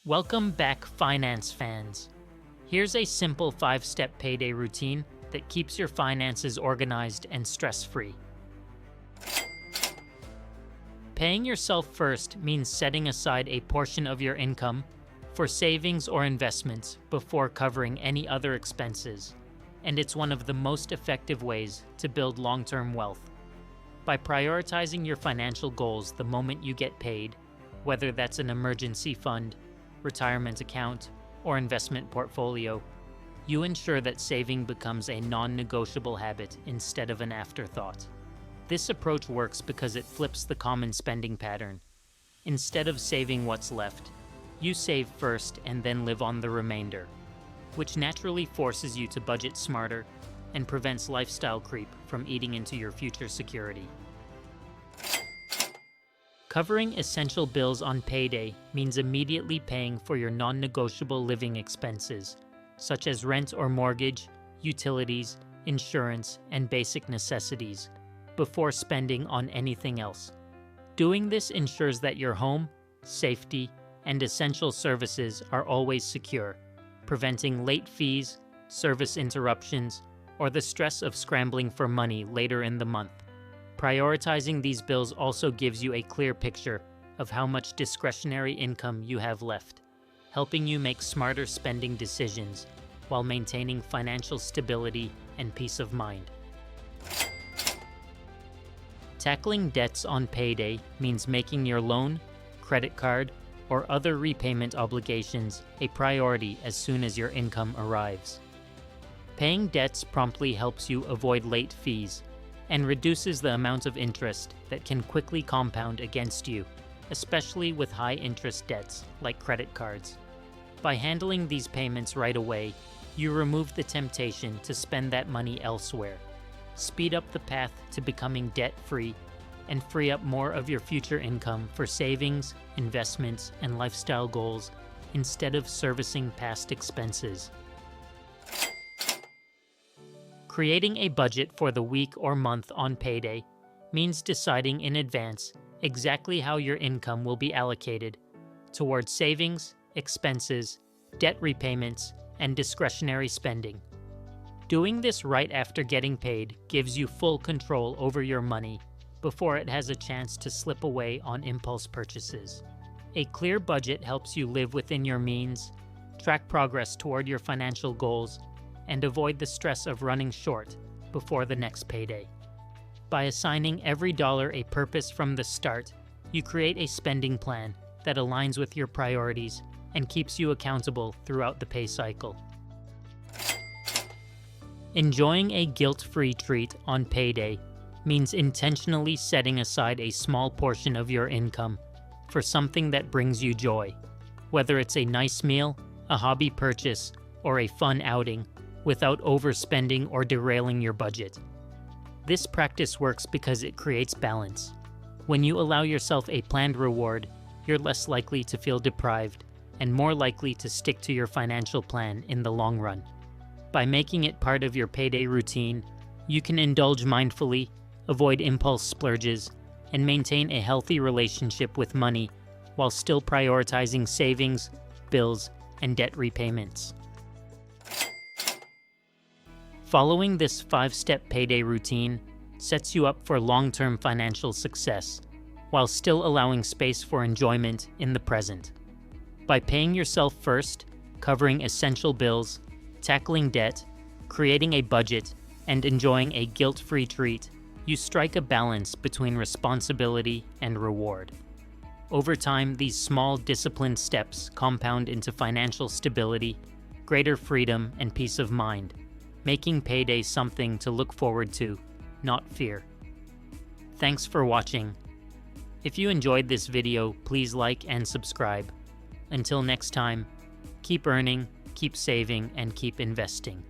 Welcome back, finance fans. Here's a simple 5-step payday routine that keeps your finances organized and stress-free. Paying yourself first means setting aside a portion of your income for savings or investments before covering any other expenses, and it's one of the most effective ways to build long-term wealth. By prioritizing your financial goals the moment you get paid, whether that's an emergency fund, retirement account, or investment portfolio, you ensure that saving becomes a non-negotiable habit instead of an afterthought. This approach works because it flips the common spending pattern. Instead of saving what's left, you save first and then live on the remainder, which naturally forces you to budget smarter and prevents lifestyle creep from eating into your future security. Covering essential bills on payday means immediately paying for your non-negotiable living expenses, such as rent or mortgage, utilities, insurance, and basic necessities, before spending on anything else. Doing this ensures that your home, safety, and essential services are always secure, preventing late fees, service interruptions, or the stress of scrambling for money later in the month. Prioritizing these bills also gives you a clear picture of how much discretionary income you have left, helping you make smarter spending decisions while maintaining financial stability and peace of mind. Tackling debts on payday means making your loan, credit card, or other repayment obligations a priority as soon as your income arrives. Paying debts promptly helps you avoid late fees and reduces the amount of interest that can quickly compound against you, especially with high-interest debts like credit cards. By handling these payments right away, you remove the temptation to spend that money elsewhere, speed up the path to becoming debt-free, and free up more of your future income for savings, investments, and lifestyle goals instead of servicing past expenses. Creating a budget for the week or month on payday means deciding in advance exactly how your income will be allocated towards savings, expenses, debt repayments, and discretionary spending. Doing this right after getting paid gives you full control over your money before it has a chance to slip away on impulse purchases. A clear budget helps you live within your means, track progress toward your financial goals, and avoid the stress of running short before the next payday. By assigning every dollar a purpose from the start, you create a spending plan that aligns with your priorities and keeps you accountable throughout the pay cycle. Enjoying a guilt-free treat on payday means intentionally setting aside a small portion of your income for something that brings you joy, whether it's a nice meal, a hobby purchase, or a fun outing, without overspending or derailing your budget. This practice works because it creates balance. When you allow yourself a planned reward, you're less likely to feel deprived and more likely to stick to your financial plan in the long run. By making it part of your payday routine, you can indulge mindfully, avoid impulse splurges, and maintain a healthy relationship with money while still prioritizing savings, bills, and debt repayments. Following this 5-step payday routine sets you up for long-term financial success, while still allowing space for enjoyment in the present. By paying yourself first, covering essential bills, tackling debt, creating a budget, and enjoying a guilt-free treat, you strike a balance between responsibility and reward. Over time, these small, disciplined steps compound into financial stability, greater freedom, and peace of mind, making payday something to look forward to, not fear. Thanks for watching. If you enjoyed this video, please like and subscribe. Until next time, keep earning, keep saving, and keep investing.